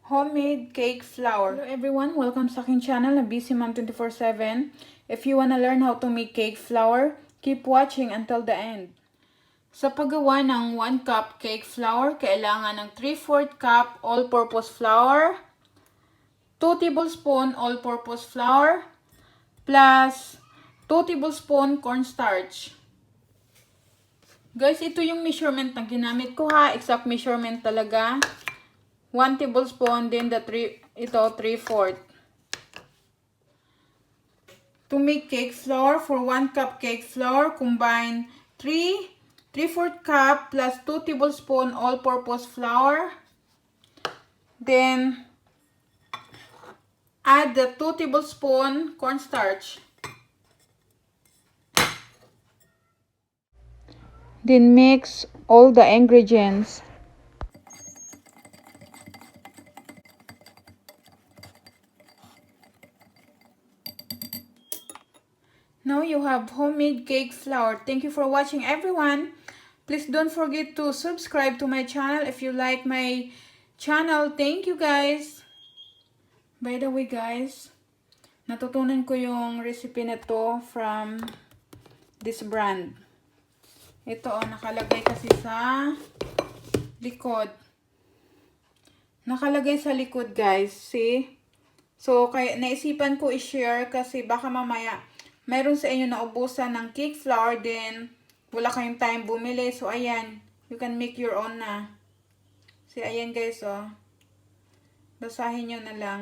homemade cake flour. Hello everyone, welcome sa aking channel na Busy Mom 24/7. If you wanna learn how to make cake flour, keep watching until the end. Sa paggawa ng 1 cup cake flour, kailangan ng 3/4 cup all-purpose flour, 2 tablespoon all-purpose flour, plus 2 tablespoon cornstarch. Guys, ito yung measurement na ginamit ko ha. Exact measurement talaga. 1 tablespoon, then ito 3/4. To make cake flour, for 1 cup cake flour, combine 3/4 cup plus 2 tablespoon all-purpose flour. Then, add the 2 tablespoon cornstarch. Then mix all the ingredients. Now you have homemade cake flour. Thank you for watching everyone. Please don't forget to subscribe to my channel if you like my channel. Thank you guys. By the way guys, natutunan ko yung recipe na to from this brand. Ito nakalagay kasi sa likod. Nakalagay sa likod guys. See? So, kaya naisipan ko i-share kasi baka mamaya mayroon sa inyo na ubusan ng cake flour, then wala kayong time bumili. So, ayan. You can make your own na. See, ayan guys, oh. Basahin nyo na lang.